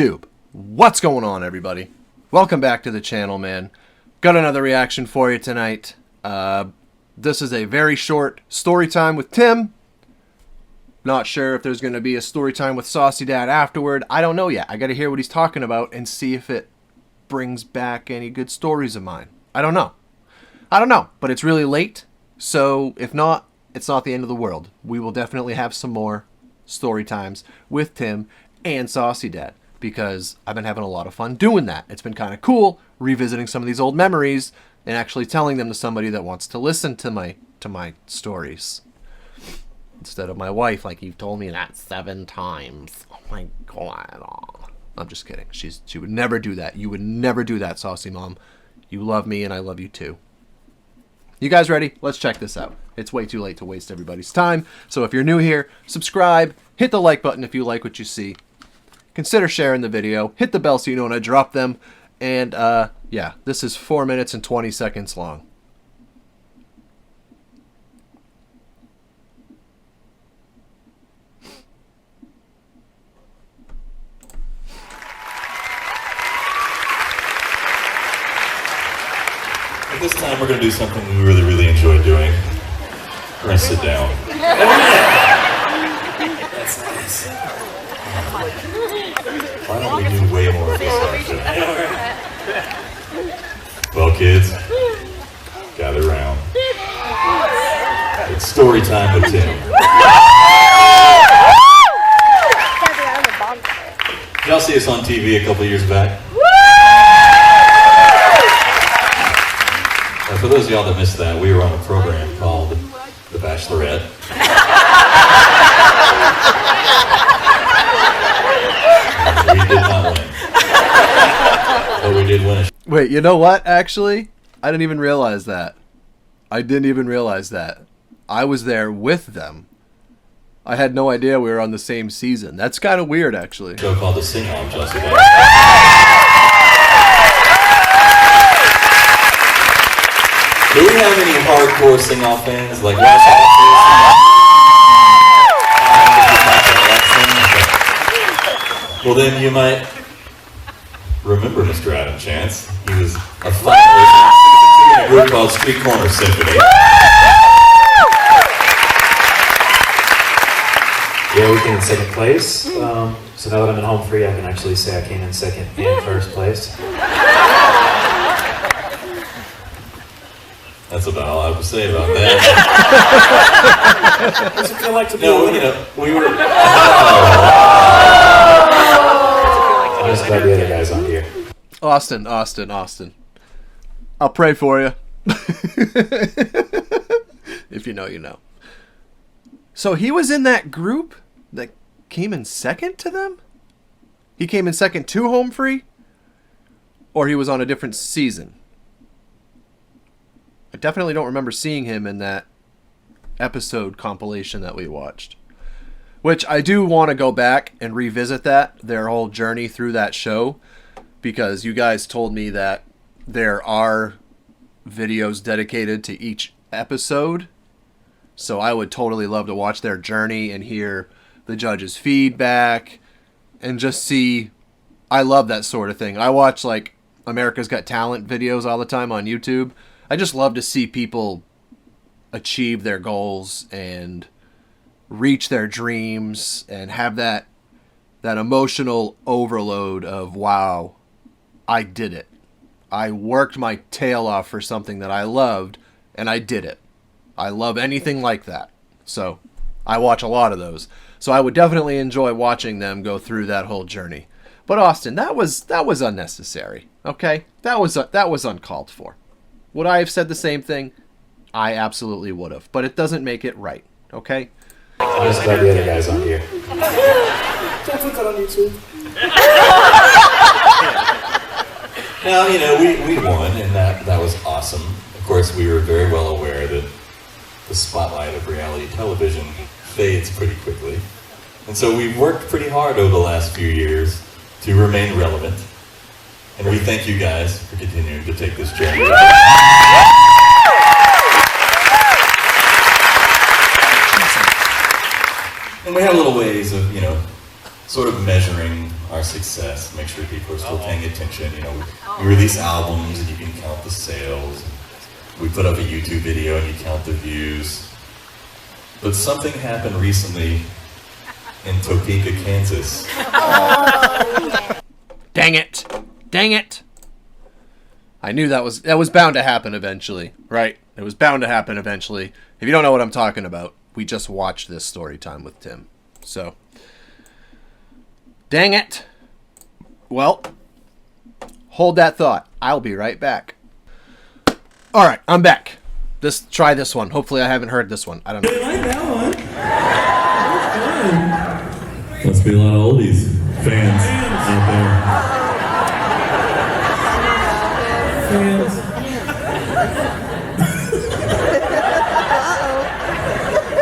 YouTube, what's going on, everybody? Welcome back to the channel, man. Got another reaction for you tonight. This is a very short story time with Tim. Not sure if there's going to be a story time with Saucy Dad afterward. I don't know yet. I got to hear what he's talking about and see if it brings back any good stories of mine. I don't know, but it's really late. So if not, it's not the end of the world. We will definitely have some more story times with Tim and Saucy Dad, because I've been having a lot of fun doing that. It's been kind of cool revisiting some of these old memories and actually telling them to somebody that wants to listen to my stories, instead of my wife, like, you've told me that 7 times. Oh my god. I'm just kidding. She would never do that. You would never do that, Saucy Mom. You love me and I love you too. You guys ready? Let's check this out. It's way too late to waste everybody's time. So if you're new here, subscribe, hit the like button if you like what you see. Consider sharing the video, hit the bell so you know when I drop them, and yeah, this is 4 minutes and 20 seconds long. At this time, we're going to do something we really, really enjoy doing. We're going to sit down. Oh, yeah! That's nice. Why don't we do way more of this? Well, kids, gather around. It's story time with Tim. Did y'all see us on TV a couple years back? For those of y'all that missed that, we were on a program called The Bachelorette. We did not win. But we did win a... Wait, you know what, actually? I didn't even realize that. I was there with them. I had no idea we were on the same season. That's kind of weird, actually. Show called The Sing-Off, Chelsea. Do we have any hardcore sing-off fans? Like, well, then you might remember Mr. Adam Chance. He was a finalist in a group called Street Corner Symphony. Yeah, we came in second place. So now that I'm in home free, I can actually say I came in second and first place. That's about all I have to say about that. What's it feel like to be No, you know, we were... I'm just glad the other guys on here. Austin. I'll pray for you. If you know, you know. So he was in that group that came in second to them? He came in second to Home Free? Or he was on a different season? I definitely don't remember seeing him in that episode compilation that we watched. Which I do want to go back and revisit their whole journey through that show. Because you guys told me that there are videos dedicated to each episode. So I would totally love to watch their journey and hear the judges' feedback. And just see... I love that sort of thing. I watch, like, America's Got Talent videos all the time on YouTube. I just love to see people achieve their goals and reach their dreams and have that emotional overload of, wow, I did it. I worked my tail off for something that I loved, and I did it. I love anything like that. So I watch a lot of those. So I would definitely enjoy watching them go through that whole journey. But Austin, that was unnecessary. Okay? That was uncalled for. Would I have said the same thing? I absolutely would have. But it doesn't make it right. Okay? I'm just glad the other guys on here. Don't put that on YouTube. Now, you know, we won, and that was awesome. Of course, we were very well aware that the spotlight of reality television fades pretty quickly. And so we've worked pretty hard over the last few years to remain relevant. And we thank you guys for continuing to take this journey. And we have little ways of, you know, sort of measuring our our success, make sure people are still paying attention. You know, we release albums and you can count the sales. We put up a YouTube video and you count the views. But something happened recently in Topeka, Kansas. Dang it! Dang it! I knew that was bound to happen eventually, right? It was bound to happen eventually. If you don't know what I'm talking about, we just watched this story time with Tim. So, dang it. Well, hold that thought. I'll be right back. All right, I'm back. Try this one. Hopefully I haven't heard this one. I don't know. I like that one. Must be a lot of oldies fans out there. Fans.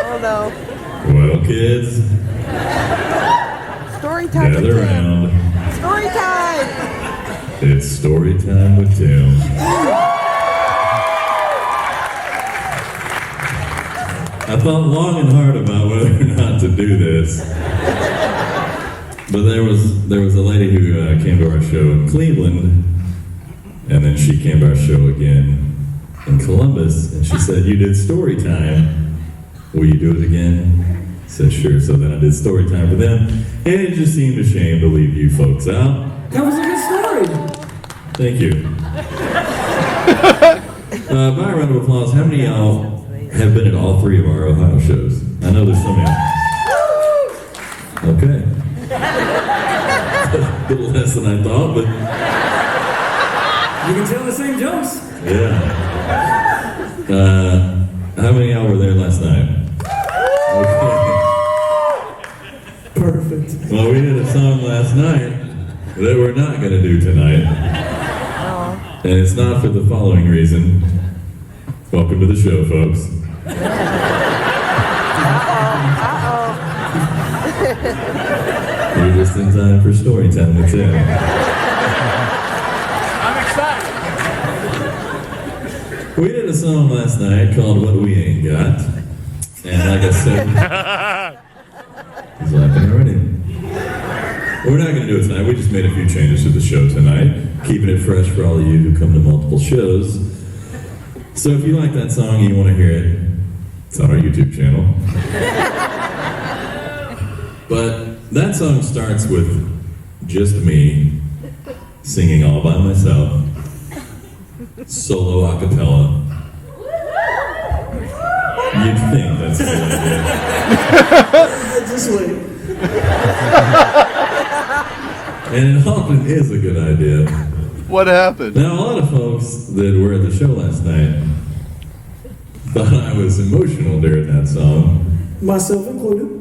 Oh no. Well, kids, Story time with gather Tim. around. Story time. It's story time with Tim. I thought long and hard about whether or not to do this, but there was a lady who came to our show in Cleveland, and then she came to our show again in Columbus, and she said, "You did story time. Will you do it again?" I said, "Sure." So then I did story time for them, and it just seemed a shame to leave you folks out. That was a good story. Thank you. By a round of applause, how many of y'all have been at all three of our Ohio shows? I know there's so many. Okay. A little less than I thought, but You can tell the same jokes. yeah. How many of y'all were there last night? Okay. Perfect. Well, we did a song last night that we're not going to do tonight. And it's not for the following reason. Welcome to the show, folks. You're just in time for story time with Tim. I'm excited. We did a song last night called What We Ain't Got. And like I said, he's laughing already. We're not going to do it tonight. We just made a few changes to the show tonight, keeping it fresh for all of you who come to multiple shows. So if you like that song and you want to hear it, it's on our YouTube channel. But that song starts with just me singing all by myself, solo a cappella. You'd think that's a good idea. Just wait. And it often is a good idea. What happened? Now, a lot of folks that were at the show last night thought I was emotional during that song. Myself included.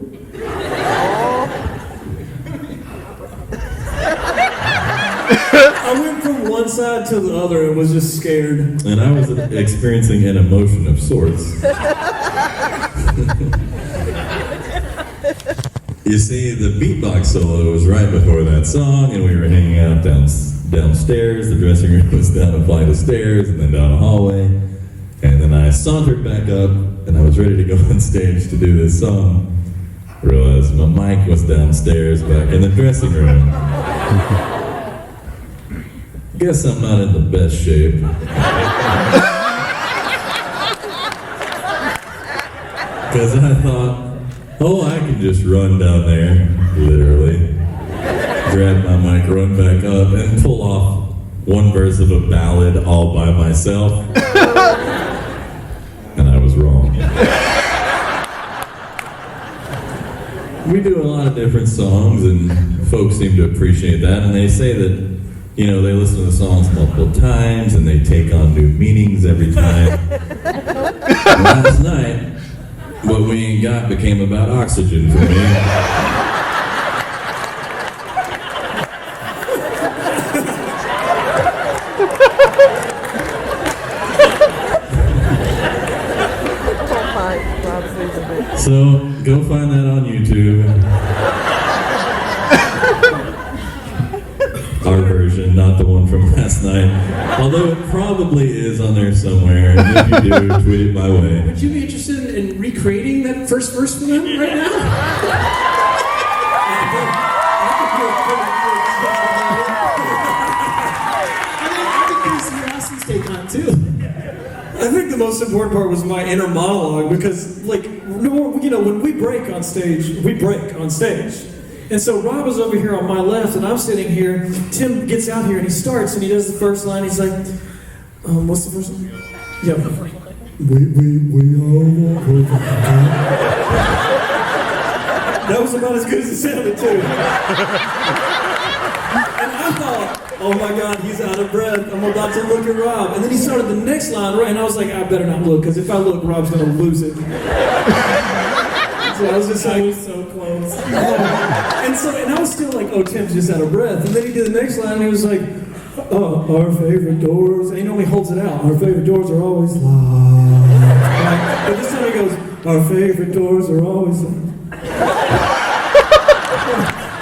I went from one side to the other and was just scared. And I was experiencing an emotion of sorts. You see, the beatbox solo was right before that song, and we were hanging out downstairs. The dressing room was down a flight of stairs and then down a hallway. And then I sauntered back up, and I was ready to go on stage to do this song. Realized my mic was downstairs back in the dressing room. Guess I'm not in the best shape. Because I thought, oh, I can just run down there, literally, grab my mic, run back up, and pull off one verse of a ballad all by myself. And I was wrong. We do a lot of different songs, and folks seem to appreciate that, and they say that, you know, they listen to the songs multiple times, and they take on new meanings every time. Last night, What We Ain't Got became about oxygen for me. So, go find that on YouTube. Our version, not the one from last night. Although it probably is on there somewhere, and if you do, tweet it my way. Would you be interested in recreating that first verse for them right now? I think the most important part was my inner monologue because, like, when we break on stage, we break on stage. And so Rob is over here on my left, and I'm sitting here. Tim gets out here, and he starts, and he does the first line. He's like, what's the first line? Yeah. We all walk over. That was about as good as it sounded, too. And I thought, oh my God, he's out of breath. I'm about to look at Rob. And then he started the next line, right? And I was like, I better not look, because if I look, Rob's going to lose it. So I was just like, so close. And I was still like, oh, Tim's just out of breath. And then he did the next line, and he was like, our favorite doors. And he holds it out. Our favorite doors are always locked. But this time he goes, our favorite doors are always locked.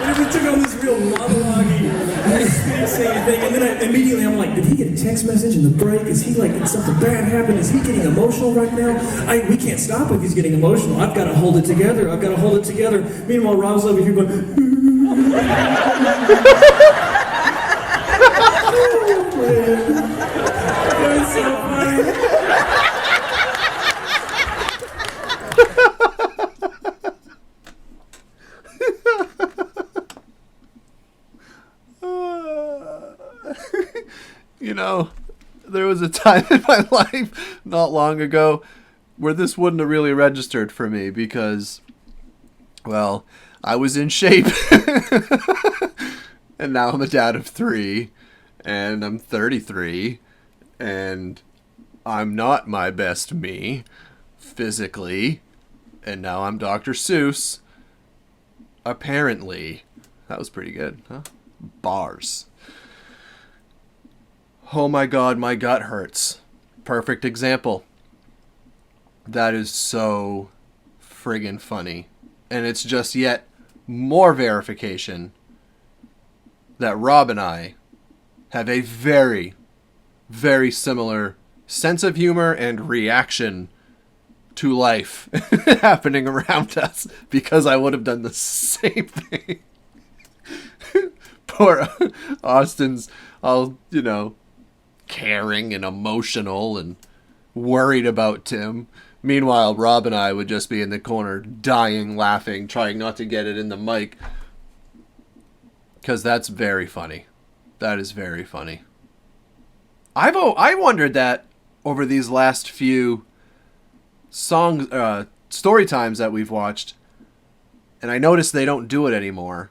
And we took on this real monologue-y, saying thing, and then immediately I'm like, did he get a text message in the break? Is he like, did something bad happen? Is he getting emotional right now? We can't stop if he's getting emotional. I've got to hold it together. Meanwhile, Rob's over here going, oh, man. That's so funny. You know, there was a time in my life not long ago where this wouldn't have really registered for me because, well, I was in shape. And now I'm a dad of 3 and I'm 33 and I'm not my best me physically. And now I'm Dr. Seuss. Apparently. That was pretty good, huh? Bars. Oh my God, my gut hurts. Perfect example. That is so friggin' funny. And it's just yet more verification that Rob and I have a very, very similar sense of humor and reaction to life happening around us, because I would have done the same thing. Poor Austin's all, caring and emotional and worried about Tim. Meanwhile, Rob and I would just be in the corner dying laughing, trying not to get it in the mic. Because that's very funny. That is very funny. I wondered that over these last few story times that we've watched. And I noticed they don't do it anymore.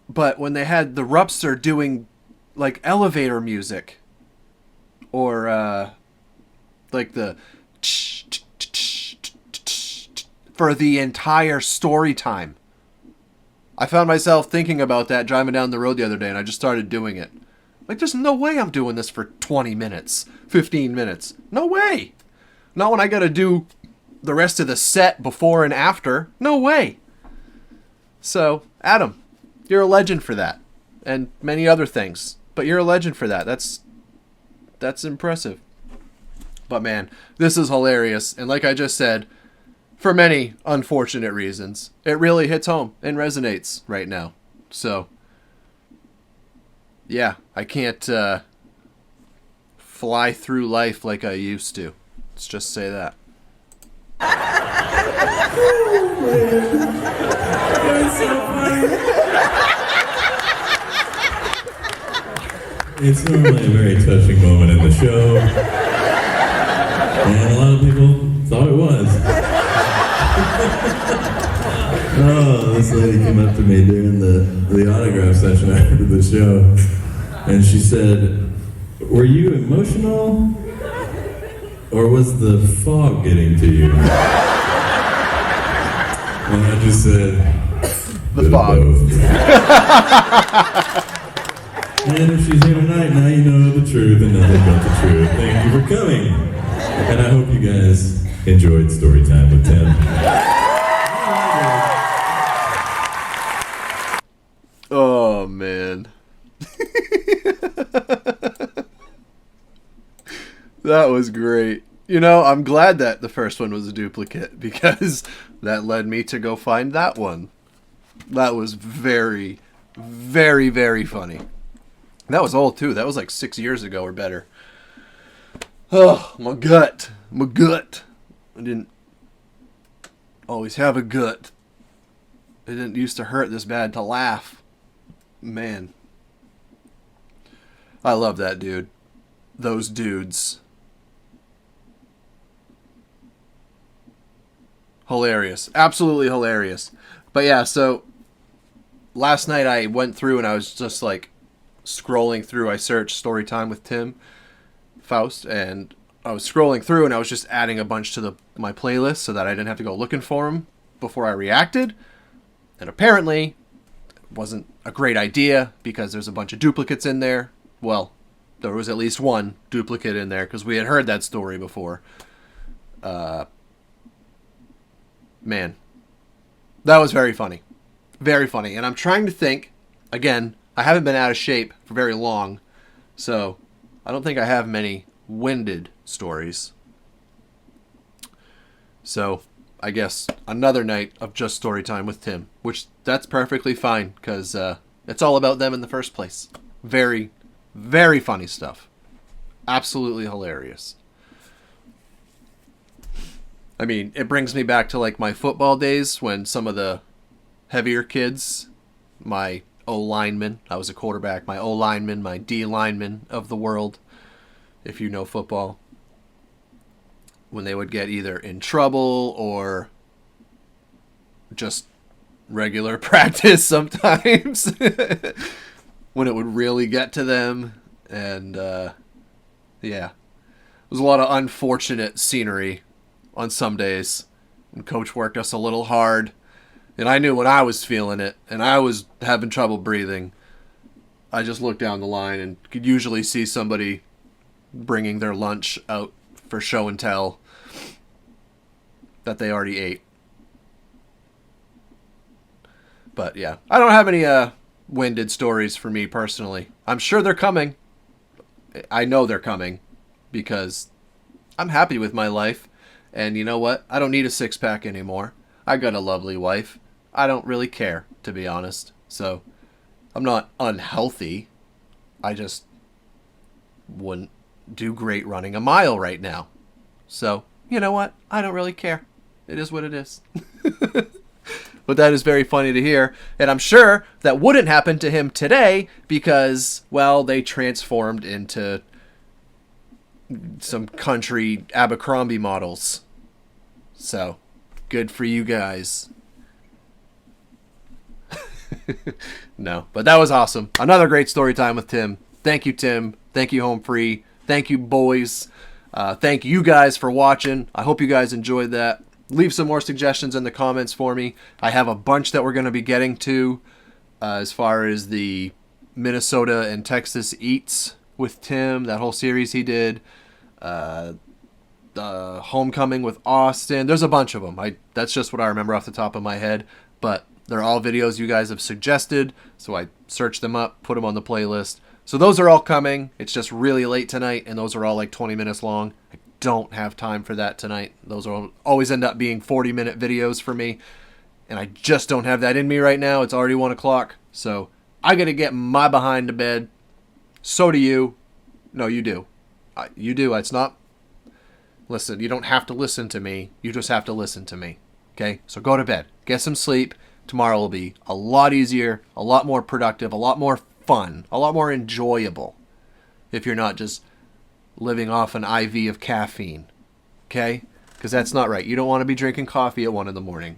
But when they had the Rupster doing like elevator music, or like the for the entire story time, I found myself thinking about that driving down the road the other day, and I just started doing it. Like, there's no way I'm doing this for 20 minutes, 15 minutes. No way. Not when I gotta do the rest of the set before and after. No way. So, Adam, you're a legend for that. And many other things. But you're a legend for that. That's impressive. But man, this is hilarious. And like I just said, for many unfortunate reasons, it really hits home and resonates right now. So, yeah, I can't fly through life like I used to. Let's just say that. That's so funny. It's normally a very touching moment in the show, and a lot of people thought it was. Oh, this lady came up to me during the autograph session after the show, and she said, "Were you emotional, or was the fog getting to you?" And I just said, The fog. And if she's here tonight, now you know the truth and nothing but the truth. Thank you for coming. And I hope you guys enjoyed Storytime with Tim. Oh, man. That was great. I'm glad that the first one was a duplicate, because that led me to go find that one. That was very, very, very funny. That was old, too. That was like 6 years ago or better. Oh, my gut. My gut. I didn't always have a gut. It didn't used to hurt this bad to laugh. Man. I love that dude. Those dudes. Hilarious. Absolutely hilarious. But yeah, so last night I went through and I was just like scrolling through. I searched story time with Tim Faust, and I was scrolling through and I was just adding a bunch to my playlist so that I didn't have to go looking for them before I reacted. And apparently it wasn't a great idea because there's a bunch of duplicates in there. Well, there was at least one duplicate in there because we had heard that story before. Man, that was very funny. Very funny. And I'm trying to think, again, I haven't been out of shape for very long, so I don't think I have many winded stories. So I guess another night of just story time with Tim, which that's perfectly fine because it's all about them in the first place. Very, very funny stuff. Absolutely hilarious. I mean, it brings me back to like my football days when some of the heavier kids, my O-linemen, I was a quarterback, my O-linemen, my D-linemen of the world, if you know football, when they would get either in trouble or just regular practice sometimes, when it would really get to them. And yeah, it was a lot of unfortunate scenery on some days. And coach worked us a little hard, and I knew when I was feeling it and I was having trouble breathing, I just looked down the line and could usually see somebody bringing their lunch out for show and tell that they already ate. But yeah, I don't have any winded stories for me personally. I'm sure they're coming. I know they're coming because I'm happy with my life. And you know what? I don't need a six-pack anymore. I got a lovely wife. I don't really care, to be honest. So I'm not unhealthy. I just wouldn't do great running a mile right now. So, you know what? I don't really care. It is what it is. But that is very funny to hear. And I'm sure that wouldn't happen to him today because, well, they transformed into some country Abercrombie models. So, good for you guys. No, but that was awesome. Another great story time with Tim. Thank you, Tim. Thank you, Home Free. Thank you, boys. Thank you guys for watching. I hope you guys enjoyed that. Leave some more suggestions in the comments for me. I have a bunch that we're going to be getting to as far as the Minnesota and Texas Eats with Tim, that whole series he did. The Homecoming with Austin. There's a bunch of them. That's just what I remember off the top of my head. But they're all videos you guys have suggested. So I searched them up, put them on the playlist. So those are all coming. It's just really late tonight, and those are all like 20 minutes long. I don't have time for that tonight. Those will always end up being 40-minute videos for me. And I just don't have that in me right now. It's already 1 o'clock. So I got to get my behind to bed. So do you. No, you do. You do. It's not... Listen, you don't have to listen to me. You just have to listen to me. Okay? So go to bed. Get some sleep. Tomorrow will be a lot easier, a lot more productive, a lot more fun, a lot more enjoyable if you're not just living off an IV of caffeine. Okay? Because that's not right. You don't want to be drinking coffee at 1 in the morning.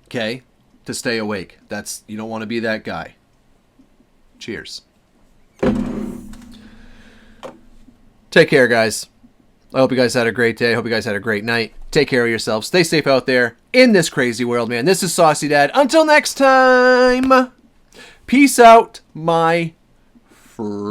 Okay? To stay awake. You don't want to be that guy. Cheers. Take care, guys. I hope you guys had a great day. I hope you guys had a great night. Take care of yourselves. Stay safe out there in this crazy world, man. This is Saucy Dad. Until next time, peace out, my friends.